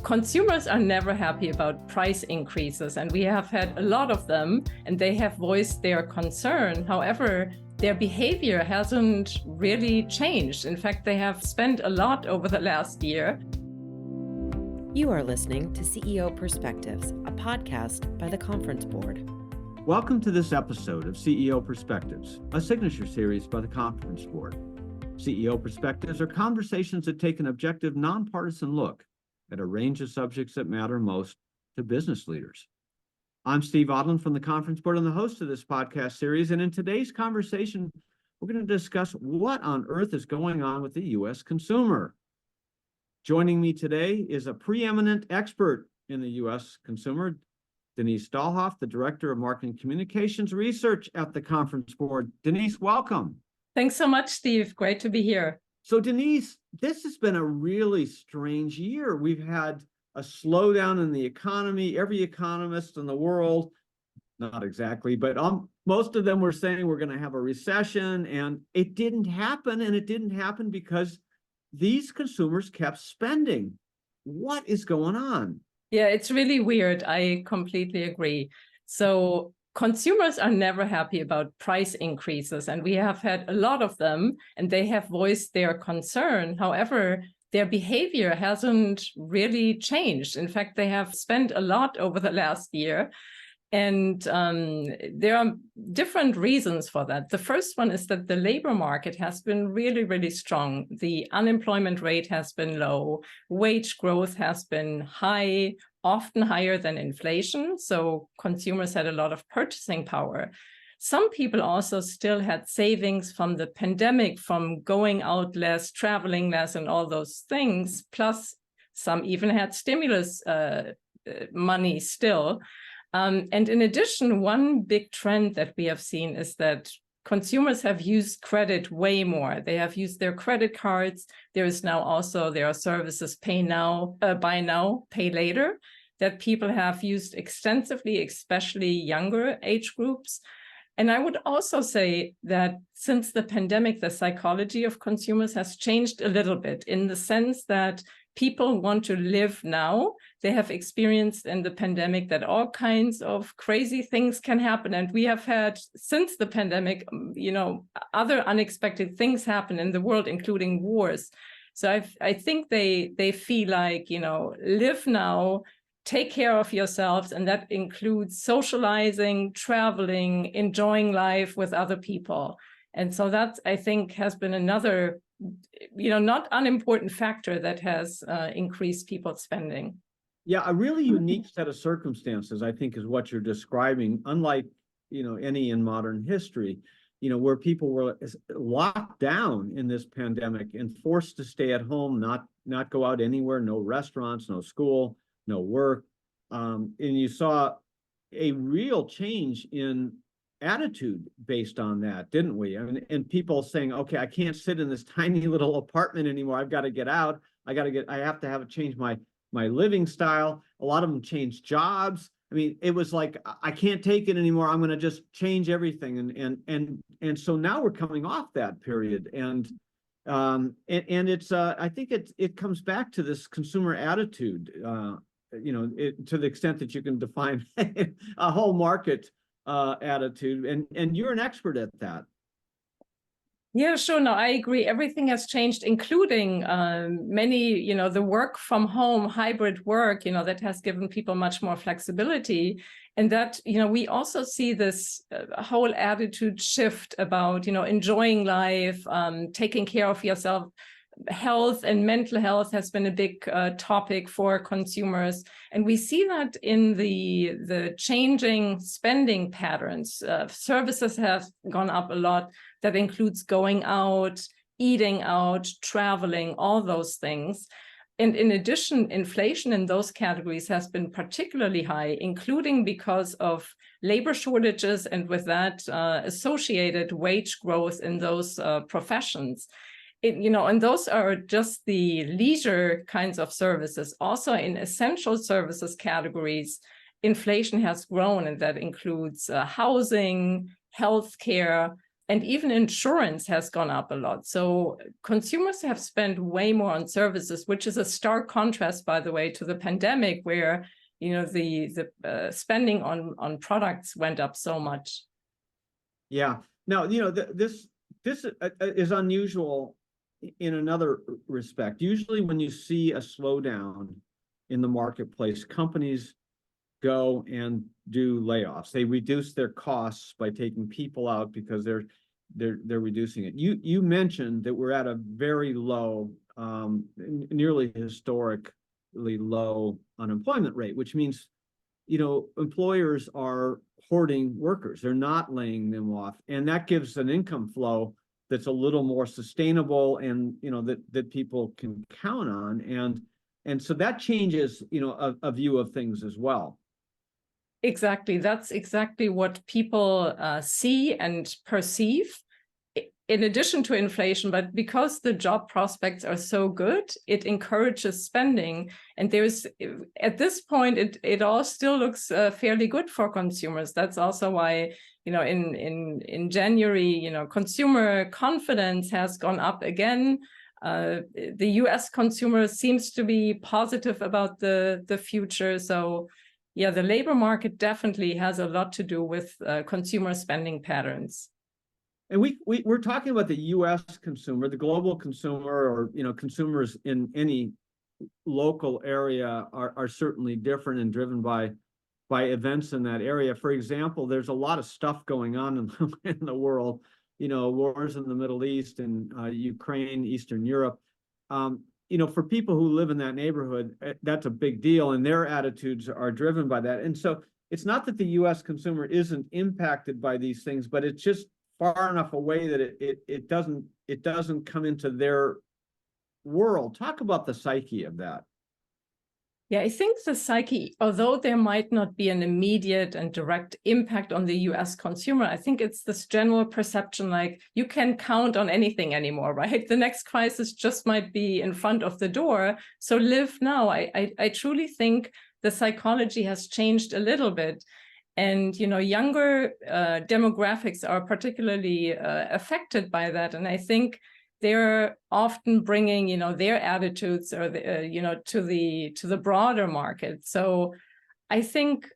Consumers are never happy about price increases, and we have had a lot of them, and they have voiced their concern. However, their behavior hasn't really changed. In fact, they have spent a lot over the last year. You are listening to CEO Perspectives, a podcast by the Conference Board. Welcome to this episode of CEO Perspectives, a signature series by the Conference Board. CEO Perspectives are conversations that take an objective, nonpartisan look at a range of subjects that matter most to business leaders. I'm Steve Odland from the Conference Board and the host of this podcast series. And in today's conversation, we're going to discuss what on earth is going on with the U.S. consumer. Joining me today is a preeminent expert in the U.S. consumer, Denise Dahlhoff, the Director of Marketing Communications Research at the Conference Board. Denise, welcome. Thanks so much, Steve. Great to be here. So Denise, this has been a really strange year. We've had a slowdown in the economy. Every economist in the world, not exactly, but most of them were saying we're going to have a recession, and it didn't happen. And it didn't happen because these consumers kept spending. What is going on? Yeah, it's really weird. I completely agree. So consumers are never happy about price increases, and we have had a lot of them, and they have voiced their concern. However, their behavior hasn't really changed. In fact, they have spent a lot over the last year, and there are different reasons for that. The first one is that the labor market has been really, really strong. The unemployment rate has been low. Wage growth has been high, often higher than inflation. So consumers had a lot of purchasing power. Some people also still had savings from the pandemic, from going out less, traveling less, and all those things. Plus, some even had stimulus money still. And in addition, one big trend that we have seen is that consumers have used credit way more. They have used their credit cards. There are services buy now, pay later, that people have used extensively, especially younger age groups. And I would also say that since the pandemic, the psychology of consumers has changed a little bit, in the sense that people want to live now. They have experienced in the pandemic that all kinds of crazy things can happen. And we have had, since the pandemic, other unexpected things happen in the world, including wars. So I think they feel like, live now, take care of yourselves. And that includes socializing, traveling, enjoying life with other people. And so that, I think, has been another not unimportant factor that has increased people's spending. Yeah, a really unique set of circumstances, I think, is what you're describing, unlike, any in modern history, where people were locked down in this pandemic and forced to stay at home, not go out anywhere, no restaurants, no school, no work. And you saw a real change in attitude based on that, didn't we? And people saying, okay, I can't sit in this tiny little apartment anymore. I've got to get out. I have to change my living style. A lot of them changed jobs. I mean, it was like, I can't take it anymore. I'm going to just change everything. And so now we're coming off that period. And it's I think it comes back to this consumer attitude, to the extent that you can define a whole market attitude, and you're an expert at that. Yeah, sure. No, I agree. Everything has changed, including many, the work from home, hybrid work, that has given people much more flexibility. And that, we also see this whole attitude shift about, enjoying life, taking care of yourself. Health and mental health has been a big topic for consumers. And we see that in the changing spending patterns. Services have gone up a lot. That includes going out, eating out, traveling, all those things. And in addition, inflation in those categories has been particularly high, including because of labor shortages and with that associated wage growth in those professions. And those are just the leisure kinds of services. Also in essential services categories, inflation has grown, and that includes housing, healthcare, And even insurance has gone up a lot. So consumers have spent way more on services, which is a stark contrast, by the way, to the pandemic, where the spending on products went up so much. Yeah. Now, this is unusual in another respect. Usually when you see a slowdown in the marketplace, companies go and do layoffs. They reduce their costs by taking people out because they're reducing it. You mentioned that we're at a very low, nearly historically low unemployment rate, which means employers are hoarding workers. They're not laying them off, and that gives an income flow that's a little more sustainable, and that people can count on, and so that changes a view of things as well. Exactly. That's exactly what people see and perceive in addition to inflation. But because the job prospects are so good, it encourages spending. And there's, at this point, it all still looks fairly good for consumers. That's also why, in January, consumer confidence has gone up again. The US consumer seems to be positive about the future. So yeah, the labor market definitely has a lot to do with consumer spending patterns. And we're talking about the U.S. consumer. The global consumer, or consumers in any local area are certainly different and driven by events in that area. For example, there's a lot of stuff going on in the world. Wars in the Middle East and Ukraine, Eastern Europe. For people who live in that neighborhood, that's a big deal, and their attitudes are driven by that. And so it's not that the U.S. consumer isn't impacted by these things, but it's just far enough away that it doesn't come into their world. Talk about the psyche of that. Yeah, I think the psyche, although there might not be an immediate and direct impact on the US consumer, I think it's this general perception like you can count on anything anymore, right? The next crisis just might be in front of the door. So live now. I truly think the psychology has changed a little bit. And, younger demographics are particularly affected by that. And I think they're often bringing, their attitudes or to the broader market. So I think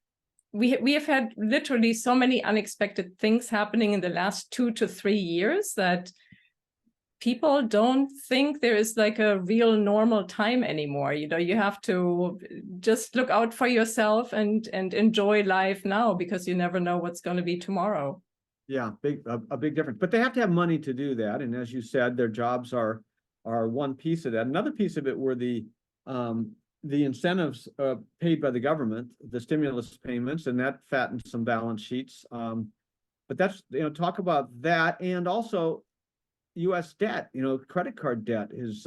we have had literally so many unexpected things happening in the last 2 to 3 years that people don't think there is like a real normal time anymore. You have to just look out for yourself and enjoy life now, because you never know what's going to be tomorrow. Yeah, a big difference. But they have to have money to do that. And as you said, their jobs are one piece of that. Another piece of it were the incentives paid by the government, the stimulus payments, and that fattened some balance sheets. But that's, talk about that. And also U.S. debt, credit card debt is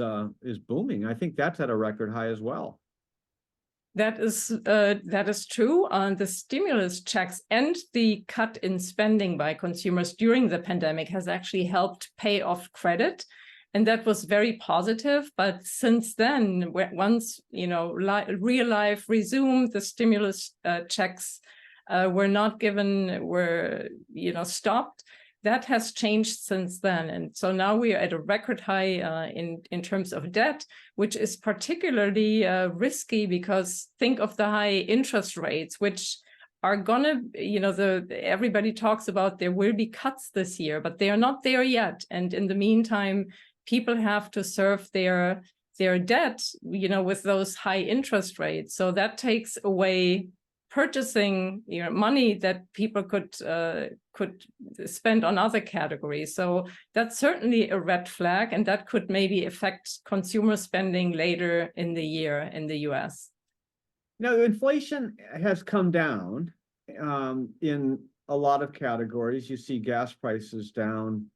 booming. I think that's at a record high as well. That is true. The stimulus checks and the cut in spending by consumers during the pandemic has actually helped pay off credit, and that was very positive. But since then, once real life resumed, the stimulus checks were not given, were stopped. That has changed since then. And so now we are at a record high in terms of debt, which is particularly risky, because think of the high interest rates, which are gonna, everybody talks about there will be cuts this year, but they are not there yet. And in the meantime, people have to serve their debt, with those high interest rates. So that takes away purchasing money that people could spend on other categories. So that's certainly a red flag, and that could maybe affect consumer spending later in the year in the US. Now, inflation has come down in a lot of categories. You see gas prices down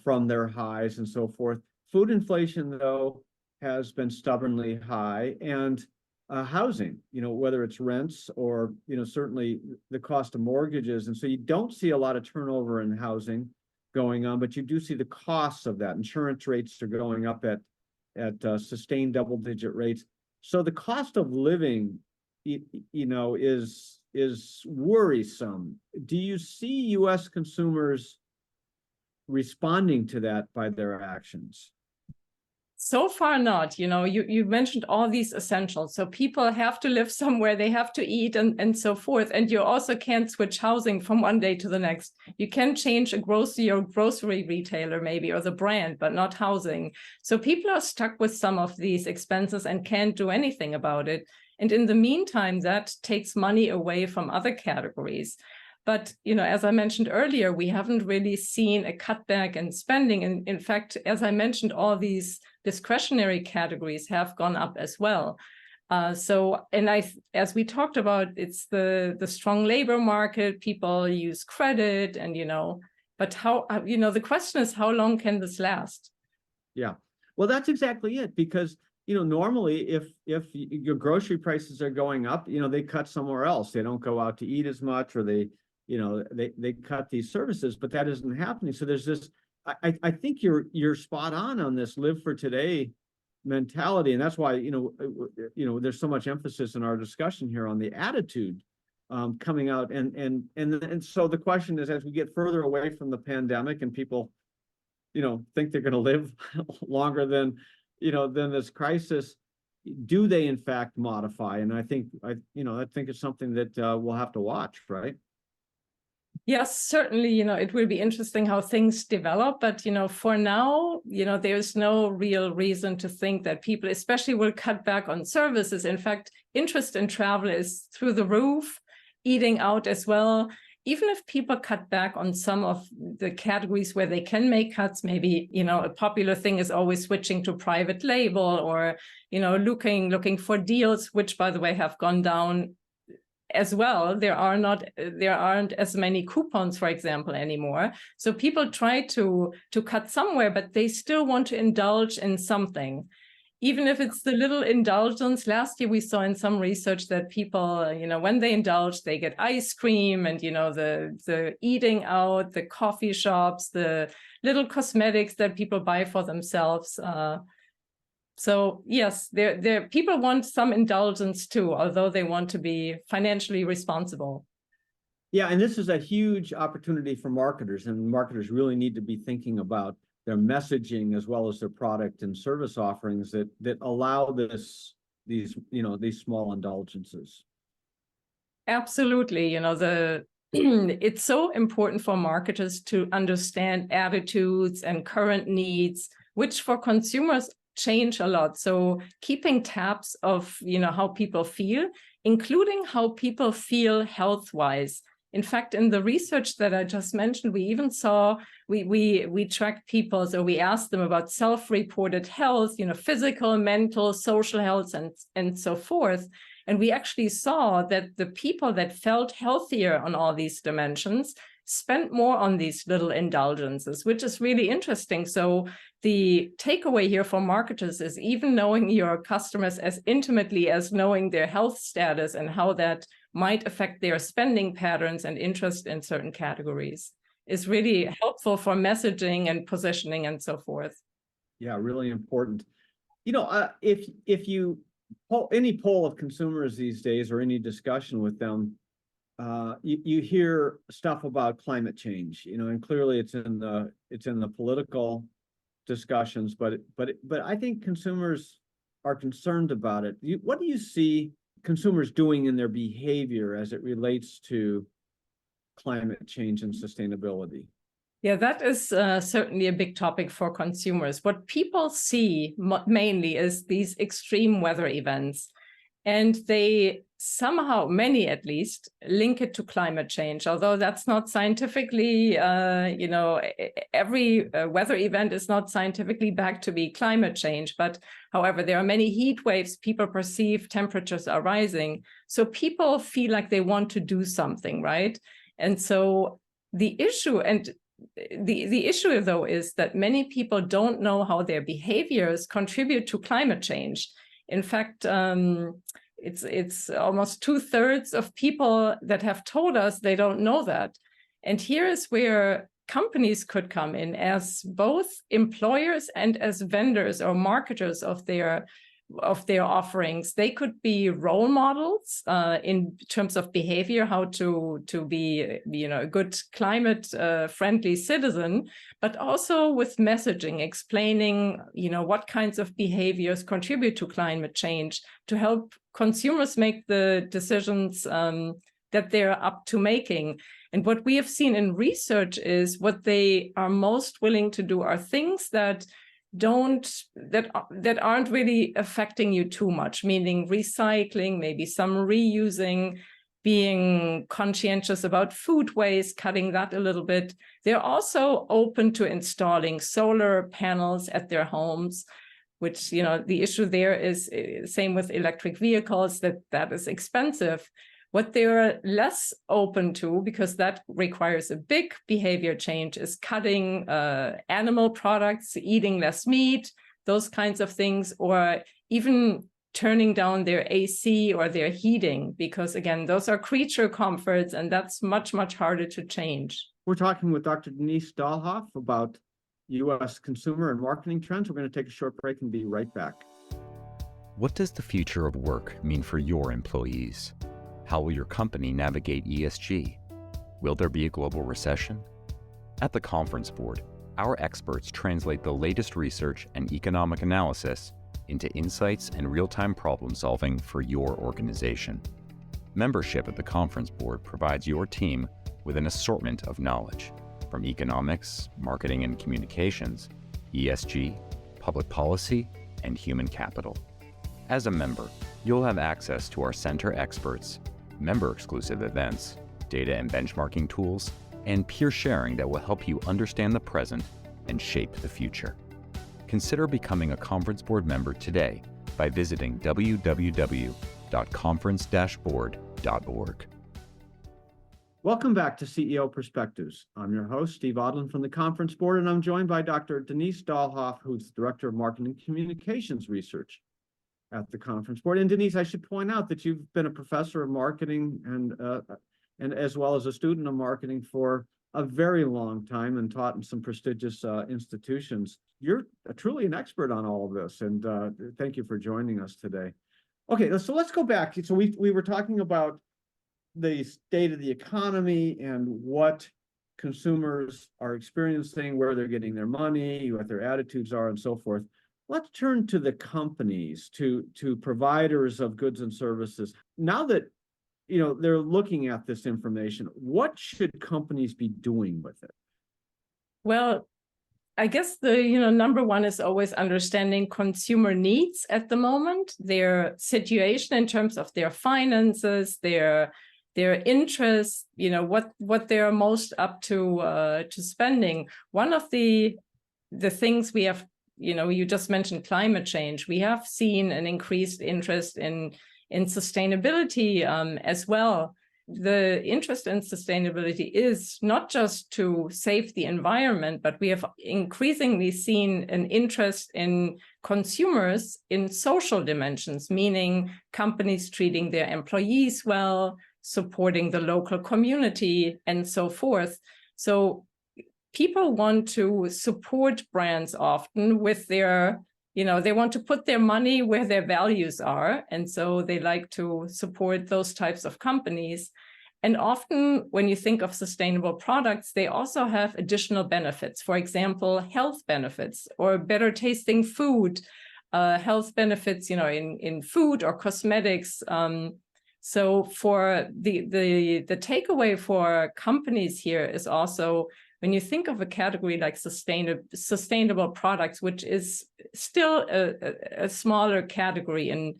from their highs and so forth. Food inflation, though, has been stubbornly high, and housing, whether it's rents or, certainly the cost of mortgages. And so you don't see a lot of turnover in housing going on, but you do see the costs of that. Insurance rates are going up at sustained double-digit rates. So the cost of living, is worrisome. Do you see U.S. consumers responding to that by their actions? So far not. You mentioned all these essentials. So people have to live somewhere, they have to eat and so forth. And you also can't switch housing from one day to the next. You can change a grocery retailer maybe, or the brand, but not housing. So people are stuck with some of these expenses and can't do anything about it. And in the meantime, that takes money away from other categories. But, as I mentioned earlier, we haven't really seen a cutback in spending. And in fact, as I mentioned, all these discretionary categories have gone up as well. As we talked about, it's the strong labor market, people use credit and, but how, the question is, how long can this last? Yeah, well, that's exactly it, because normally if your grocery prices are going up, they cut somewhere else. They don't go out to eat as much, or they cut these services, but that isn't happening. So there's this, I think you're spot on this live for today mentality. And that's why, there's so much emphasis in our discussion here on the attitude coming out. And so the question is, as we get further away from the pandemic and people, think they're going to live longer than this crisis, do they in fact modify? And I think it's something that we'll have to watch, right? Yes, certainly, it will be interesting how things develop. But, for now, there's no real reason to think that people especially will cut back on services. In fact, interest in travel is through the roof, eating out as well. Even if people cut back on some of the categories where they can make cuts, maybe, a popular thing is always switching to private label, or, looking for deals, which, by the way, have gone down as well. There aren't as many coupons, for example, anymore. So people try to cut somewhere, but they still want to indulge in something. Even if it's the little indulgence. Last year we saw in some research that people, when they indulge, they get ice cream and, the eating out, the coffee shops, the little cosmetics that people buy for themselves. So yes, there people want some indulgence too, although they want to be financially responsible. Yeah, and this is a huge opportunity for marketers, and marketers really need to be thinking about their messaging as well as their product and service offerings that allow these small indulgences. Absolutely, it's so important for marketers to understand attitudes and current needs, which for consumers change a lot. So keeping tabs of how people feel, including how people feel health-wise. In fact, in the research that I just mentioned, we even saw we tracked people, so we asked them about self-reported health, physical, mental, social health, and so forth. And we actually saw that the people that felt healthier on all these dimensions spent more on these little indulgences, which is really interesting. So the takeaway here for marketers is even knowing your customers as intimately as knowing their health status and how that might affect their spending patterns and interest in certain categories is really helpful for messaging and positioning and so forth. Yeah, really important. If you any poll of consumers these days, or any discussion with them, you hear stuff about climate change, and clearly it's in the political discussions, but I think consumers are concerned about it. What do you see consumers doing in their behavior as it relates to climate change and sustainability? Yeah, that is certainly a big topic for consumers. What people see mainly is these extreme weather events, and they somehow, many at least, link it to climate change, although that's not scientifically, every weather event is not scientifically backed to be climate change. But however, there are many heat waves, people perceive temperatures are rising. So people feel like they want to do something, right? And so the issue, though, is that many people don't know how their behaviors contribute to climate change. In fact, it's almost 2/3 of people that have told us they don't know that. And here is where companies could come in as both employers and as vendors or marketers of their of their offerings. They could be role models in terms of behavior, how to be, a good climate friendly citizen, but also with messaging, explaining, what kinds of behaviors contribute to climate change to help consumers make the decisions that they're up to making. And what we have seen in research is what they are most willing to do are things that aren't really affecting you too much, meaning recycling, maybe some reusing, being conscientious about food waste, cutting that a little bit. They're also open to installing solar panels at their homes, which, the issue there is same with electric vehicles, that is expensive. What they're less open to, because that requires a big behavior change, is cutting animal products, eating less meat, those kinds of things, or even turning down their AC or their heating, because again, those are creature comforts, and that's much, much harder to change. We're talking with Dr. Denise Dahlhoff about U.S. consumer and marketing trends. We're going to take a short break and be right back. What does the future of work mean for your employees? How will your company navigate ESG? Will there be a global recession? At the Conference Board, our experts translate the latest research and economic analysis into insights and real-time problem solving for your organization. Membership at the Conference Board provides your team with an assortment of knowledge, from economics, marketing and communications, ESG, public policy, and human capital. As a member, you'll have access to our center experts, member-exclusive events, data and benchmarking tools, and peer sharing that will help you understand the present and shape the future. Consider becoming a Conference Board member today by visiting www.conference-board.org. Welcome back to CEO Perspectives. I'm your host, Steve Odland from the Conference Board, and I'm joined by Dr. Denise Dahlhoff, who's Director of Marketing and Communications Research at the Conference Board. And Denise, I should point out that you've been a professor of marketing and as well as a student of marketing for a very long time and taught in some prestigious institutions. You're truly an expert on all of this, and thank you for joining us today. Okay, so let's go back. So we were talking about the state of the economy and what consumers are experiencing, where they're getting their money, what their attitudes are, and so forth. Let's turn to the companies, to providers of goods and services. Now that they're looking at this information, what should companies be doing with it? Well, I guess the number one is always understanding consumer needs at the moment, their situation in terms of their finances, their interests, what they're most up to spending. One of the things we have, you just mentioned climate change. We have seen an increased interest in sustainability as well. The interest in sustainability is not just to save the environment, but we have increasingly seen an interest in consumers in social dimensions, meaning companies treating their employees well, supporting the local community, and so forth. So people want to support brands often with their, they want to put their money where their values are. And so they like to support those types of companies. And often when you think of sustainable products, they also have additional benefits. For example, health benefits or better tasting food, health benefits, in food or cosmetics. So for the takeaway for companies here is also, when you think of a category like sustainable products, which is still a smaller category in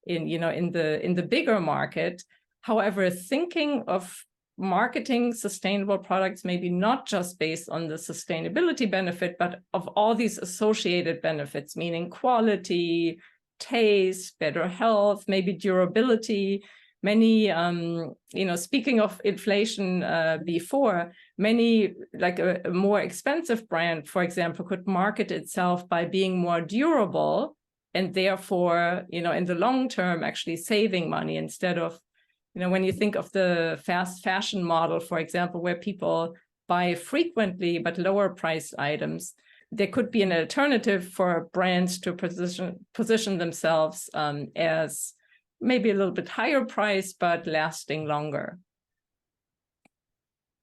the bigger market. However, thinking of marketing sustainable products maybe not just based on the sustainability benefit, but of all these associated benefits, meaning quality, taste, better health, maybe durability. Many, speaking of inflation before, many, like a more expensive brand, for example, could market itself by being more durable and therefore, in the long term, actually saving money instead of, when you think of the fast fashion model, for example, where people buy frequently but lower priced items, there could be an alternative for brands to position themselves as maybe a little bit higher price, but lasting longer.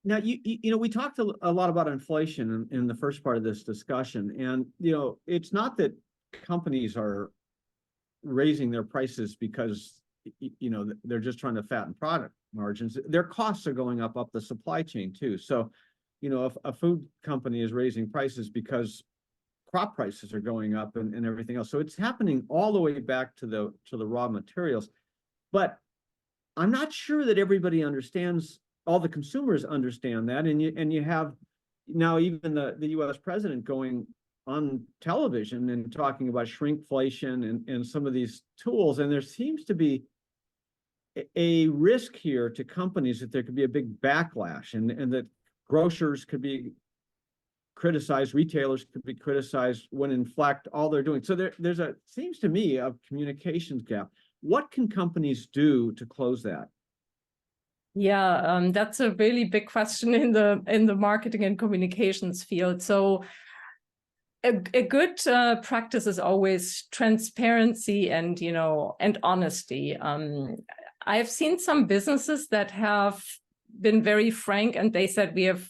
Now, we talked a lot about inflation in the first part of this discussion, and it's not that companies are raising their prices because they're just trying to fatten product margins. Their costs are going up the supply chain too. So, if a food company is raising prices because crop prices are going up and everything else, so it's happening all the way back to the raw materials. But I'm not sure that everybody understands. All the consumers understand that, and you have now even the U.S. president going on television and talking about shrinkflation and some of these tools, and there seems to be a risk here to companies that there could be a big backlash, and that grocers could be criticized, retailers could be criticized when in fact all they're doing. So there's seems to me a communications gap. What can companies do to close that? Yeah, that's a really big question in the marketing and communications field. So a good practice is always transparency and honesty. I've seen some businesses that have been very frank, and they said we have,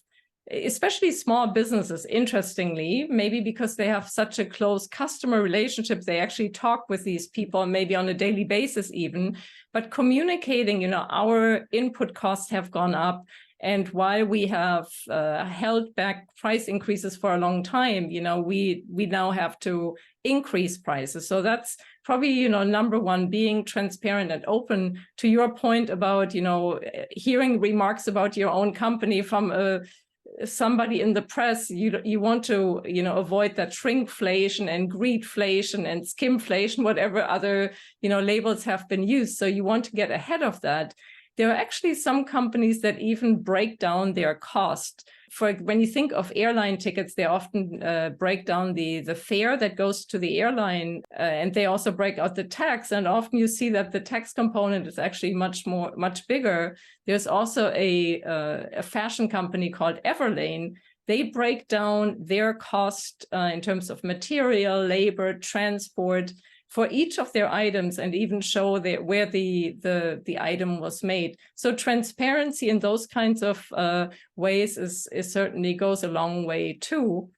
especially small businesses, interestingly, maybe because they have such a close customer relationship, they actually talk with these people maybe on a daily basis even, but communicating, our input costs have gone up, and while we have held back price increases for a long time, we now have to increase prices. So that's probably, number one, being transparent and open. To your point about, hearing remarks about your own company from somebody in the press, you want to avoid that shrinkflation and greedflation and skimflation, whatever other labels have been used. So you want to get ahead of that. There are actually some companies that even break down their cost. For when you think of airline tickets, they often break down the fare that goes to the airline, and they also break out the tax. And often you see that the tax component is actually much bigger. There's also a fashion company called Everlane. They break down their cost in terms of material, labor, transport for each of their items, and even show where the item was made. So transparency in those kinds of ways is certainly goes a long way too.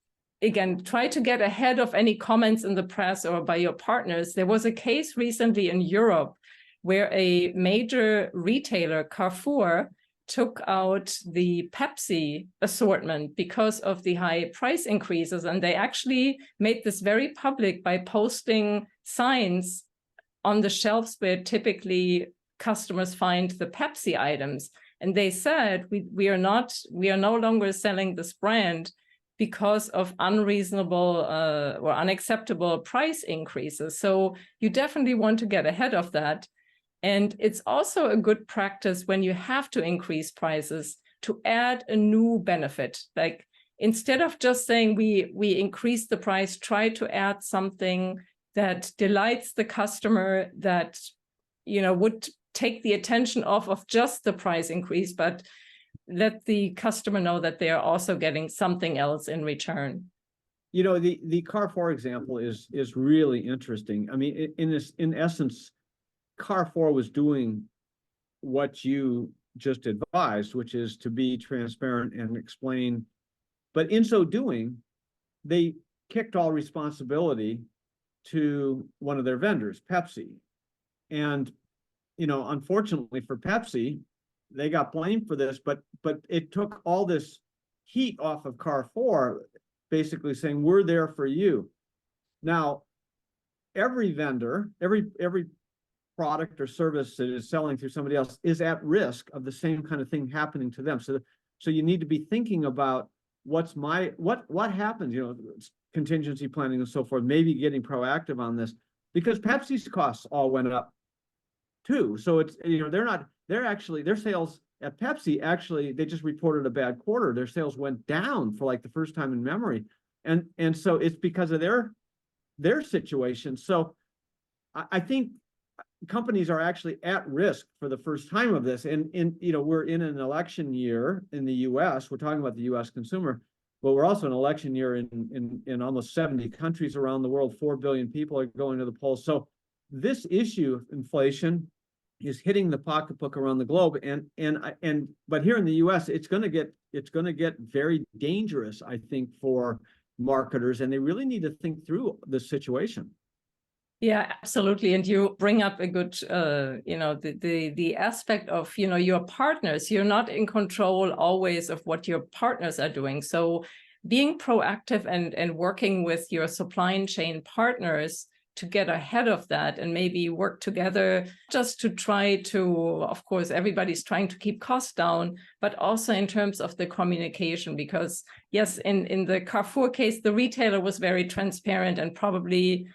Again, try to get ahead of any comments in the press or by your partners. There was a case recently in Europe where a major retailer, Carrefour, took out the Pepsi assortment because of the high price increases. And they actually made this very public by posting signs on the shelves where typically customers find the Pepsi items. And they said, we are no longer selling this brand because of unreasonable or unacceptable price increases. So you definitely want to get ahead of that. And it's also a good practice when you have to increase prices to add a new benefit. Like instead of just saying we increase the price, try to add something that delights the customer, that would take the attention off of just the price increase, but let the customer know that they are also getting something else in return. The Carrefour example is really interesting. I mean, in essence, Carrefour was doing what you just advised, which is to be transparent and explain. But in so doing, they kicked all responsibility to one of their vendors, Pepsi. And, unfortunately for Pepsi, they got blamed for this, but it took all this heat off of Carrefour, basically saying, we're there for you. Now, every vendor, every product or service that is selling through somebody else is at risk of the same kind of thing happening to them. So you need to be thinking about what happens, contingency planning and so forth, maybe getting proactive on this, because Pepsi's costs all went up too. So it's, their sales at Pepsi, actually, they just reported a bad quarter. Their sales went down for like the first time in memory. And so it's because of their situation. So I think companies are actually at risk for the first time of this. And we're in an election year in the US. We're talking about the US consumer. but we're also an election year in almost 70 countries around the world. 4 billion people are going to the polls. So this issue of inflation is hitting the pocketbook around the globe, but here in the U.S., it's going to get very dangerous, I think, for marketers, and they really need to think through the situation. Yeah, absolutely. And you bring up a good, the aspect of, your partners. You're not in control always of what your partners are doing. So being proactive and working with your supply chain partners to get ahead of that and maybe work together just to try to, of course, everybody's trying to keep costs down, but also in terms of the communication, because yes, in the Carrefour case, the retailer was very transparent and probably,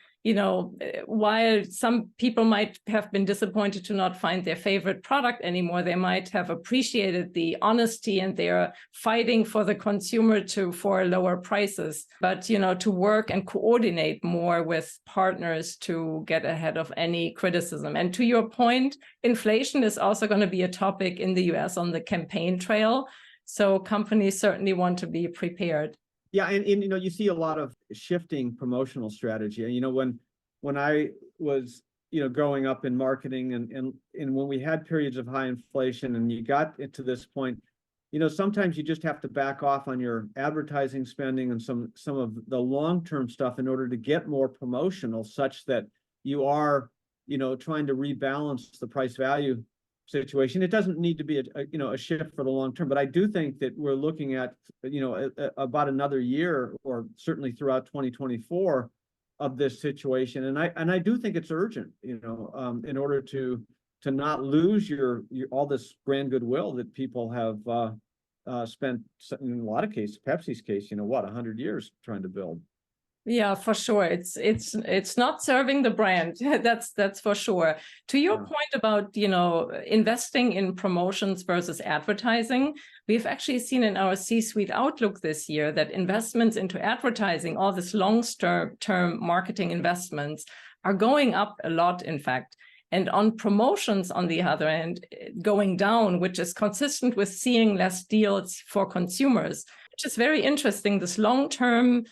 while some people might have been disappointed to not find their favorite product anymore, they might have appreciated the honesty and they're fighting for the consumer for lower prices. But, to work and coordinate more with partners to get ahead of any criticism. And to your point, inflation is also going to be a topic in the US on the campaign trail. So companies certainly want to be prepared. Yeah, and you see a lot of shifting promotional strategy. And when I was growing up in marketing and when we had periods of high inflation and you got to this point, sometimes you just have to back off on your advertising spending and some of the long-term stuff in order to get more promotional, such that you are trying to rebalance the price value situation. It doesn't need to be a shift for the long term, but I do think that we're looking at about another year, or certainly throughout 2024, of this situation, and I do think it's urgent, in order to not lose your all this brand goodwill that people have spent, in a lot of cases, Pepsi's case, 100 years trying to build. Yeah, for sure. It's not serving the brand. That's for sure. To your point about, investing in promotions versus advertising, we've actually seen in our C-suite outlook this year that investments into advertising, all this long-term marketing investments, are going up a lot, in fact. And on promotions, on the other hand, going down, which is consistent with seeing less deals for consumers, which is very interesting. This long-term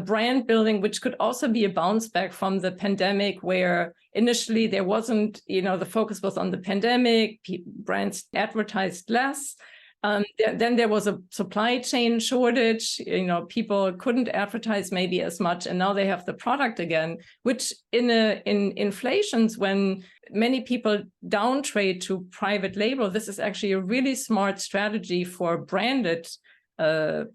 brand building, which could also be a bounce back from the pandemic, where initially there wasn't, the focus was on the pandemic, brands advertised less. Then there was a supply chain shortage, people couldn't advertise maybe as much, and now they have the product again, which in inflations, when many people downtrade to private label, this is actually a really smart strategy for branded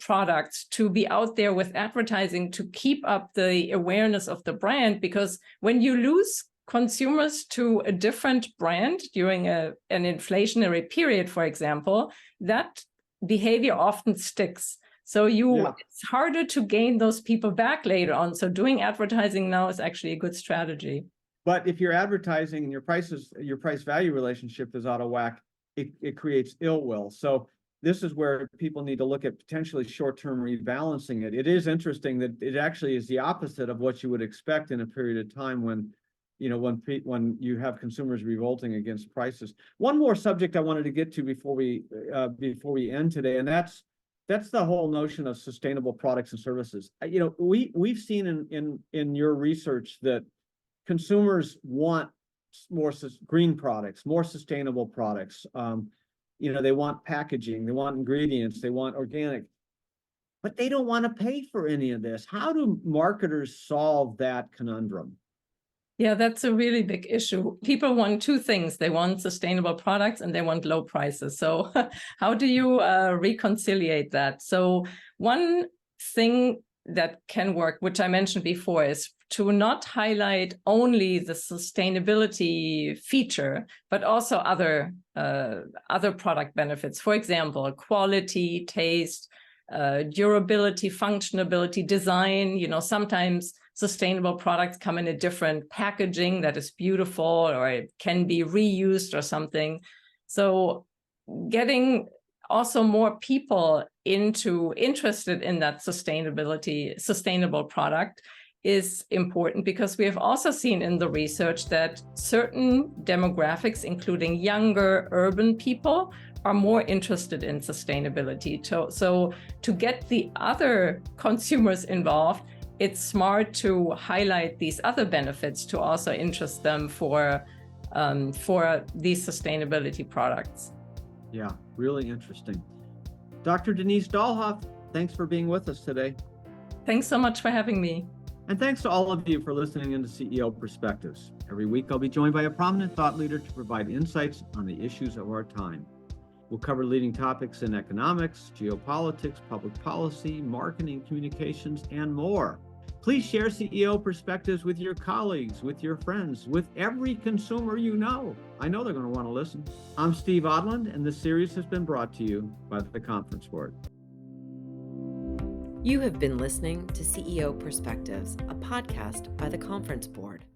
products to be out there with advertising to keep up the awareness of the brand, because when you lose consumers to a different brand during an inflationary period, for example, that behavior often sticks. So it's harder to gain those people back later on. So doing advertising now is actually a good strategy. But if you're advertising and your price value relationship is out of whack, it creates ill will. So this is where people need to look at potentially short-term rebalancing it. It is interesting that it actually is the opposite of what you would expect in a period of time when you have consumers revolting against prices. One more subject I wanted to get to before we end today, and that's the whole notion of sustainable products and services. We've seen in your research that consumers want more green products, more sustainable products. They want packaging, they want ingredients, they want organic, but they don't want to pay for any of this. How do marketers solve that conundrum? Yeah, that's a really big issue. People want two things. They want sustainable products and they want low prices. So how do you reconciliate that? So one thing that can work, which I mentioned before, is to not highlight only the sustainability feature, but also other product benefits. For example, quality, taste, durability, functionality, design. Sometimes sustainable products come in a different packaging that is beautiful, or it can be reused or something. So getting also more people interested in that sustainable product is important, because we have also seen in the research that certain demographics, including younger urban people, are more interested in sustainability. So to get the other consumers involved, it's smart to highlight these other benefits to also interest them for these sustainability products. Yeah, really interesting. Dr. Denise Dahlhoff, thanks for being with us today. Thanks so much for having me. And thanks to all of you for listening into CEO Perspectives. Every week, I'll be joined by a prominent thought leader to provide insights on the issues of our time. We'll cover leading topics in economics, geopolitics, public policy, marketing, communications, and more. Please share CEO Perspectives with your colleagues, with your friends, with every consumer you know. I know they're going to want to listen. I'm Steve Odland, and this series has been brought to you by the Conference Board. You have been listening to CEO Perspectives, a podcast by the Conference Board.